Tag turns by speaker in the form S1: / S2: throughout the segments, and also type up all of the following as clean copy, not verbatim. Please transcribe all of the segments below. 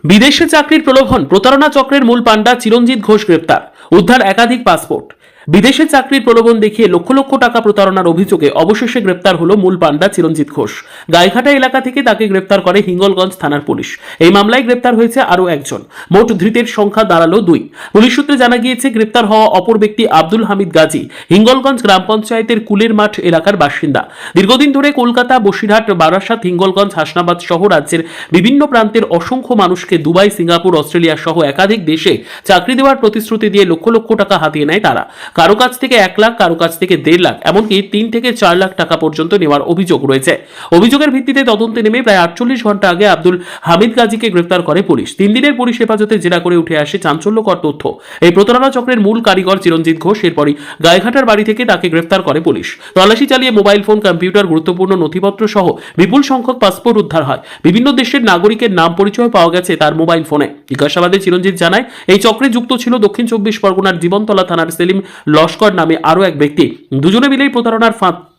S1: বিদেশে চাকরির প্রলোভন, প্রতারণা চক্রের মূল পাণ্ডা চিরঞ্জিত ঘোষ গ্রেপ্তার, উদ্ধার একাধিক পাসপোর্ট। বিদেশে চাকরির প্রলোভন দেখিয়ে লক্ষ লক্ষ টাকা প্রতারণার অভিযোগে অবশেষে গ্রেপ্তার হলো মূল পাণ্ডা চিরঞ্জিত ঘোষ। গাইঘাটা এলাকা থেকে তাকে গ্রেপ্তার করে হিঙ্গলগঞ্জ থানার পুলিশ। এই মামলায় গ্রেপ্তার হয়েছে আরও একজন। মোট ধৃতের সংখ্যা দাঁড়ালো 2। পুলিশ সূত্রে জানা গিয়েছে, গ্রেপ্তার হওয়া অপর ব্যক্তি আব্দুল হামিদ গাজী হিঙ্গলগঞ্জ গ্রাম পঞ্চায়েতের কুলের মাঠ এলাকার বাসিন্দা। দীর্ঘদিন ধরে কলকাতা, বসিরহাট, বারাসাত, হিঙ্গলগঞ্জ, হাসনাবাদ সহ রাজ্যের বিভিন্ন প্রান্তের অসংখ্য মানুষকে দুবাই, সিঙ্গাপুর, অস্ট্রেলিয়া সহ একাধিক দেশে চাকরি দেওয়ার প্রতিশ্রুতি দিয়ে লক্ষ লক্ষ টাকা হাতিয়ে নেয় তারা। কারো কাছ থেকে 1 লাখ, কারো কাছ থেকে 1.5 লাখ, এমনকি 3 থেকে 4 লাখ টাকা পর্যন্ত নেওয়ার অভিযোগ রয়েছে। অভিযোগের ভিত্তিতে তদন্তে নেমে প্রায় 48 ঘন্টা আগে আব্দুল হামিদ গাজীকে গ্রেপ্তার করে পুলিশ। 3 দিনের পুলিশ হেফাজতে জেরা করে উঠে আসে চাঞ্চল্যকর তথ্য। এই প্রতারণা চক্রের মূল কারিগর চিরঞ্জিত ঘোষ। এরপরই গাইঘাটার বাড়ি থেকে তাকে গ্রেপ্তার করে পুলিশ। তল্লাশি চালিয়ে মোবাইল ফোন, কম্পিউটার, গুরুত্বপূর্ণ নথিপত্র সহ বিপুল সংখ্যক পাসপোর্ট উদ্ধার হয়। বিভিন্ন দেশের নাগরিকের নাম পরিচয় পাওয়া গেছে তার মোবাইল ফোনে। জিজ্ঞাসাবাদে চিরঞ্জিত জানায়, এই চক্রে যুক্ত ছিল দক্ষিণ 24 পরগনার জীবনতলা থানার সেলিম লস্কর নামে আরও এক ব্যক্তি। দুজনে মিলেই প্রতারণার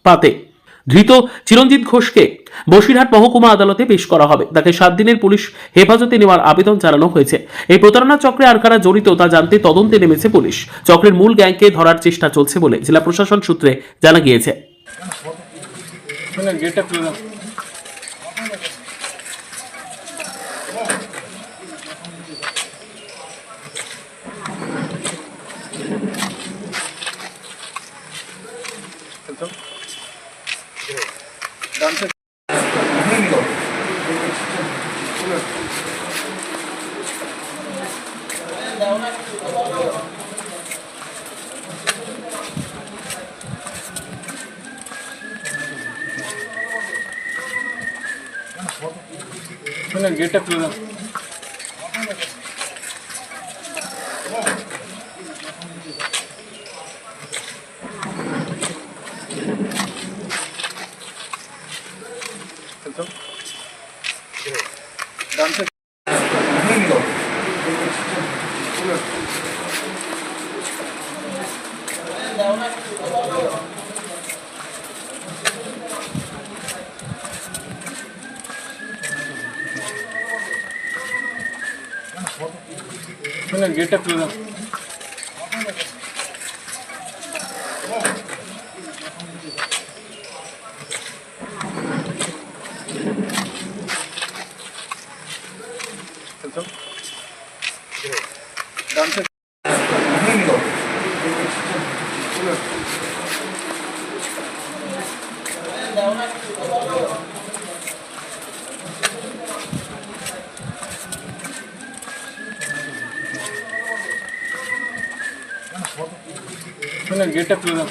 S1: ফাঁদে ধৃত চিরঞ্জিত ঘোষকে বসিরহাট মহকুমা আদালতে পেশ করা হবে। তাকে 7 দিনের পুলিশ হেফাজতে নেওয়ার আবেদন জানানো হয়েছে। এই প্রতারণা চক্রে আর কারা জড়িত তা জানতে তদন্তে নেমেছে পুলিশ। চক্রের মূল গ্যাংকে ধরার চেষ্টা চলছে বলে জেলা প্রশাসন সূত্রে জানা গিয়েছে।
S2: गेटটা খুলে দাও। ডান সাইড गेटটা খুলে দাও। ডান সাইড गेटটা খুলে দাও।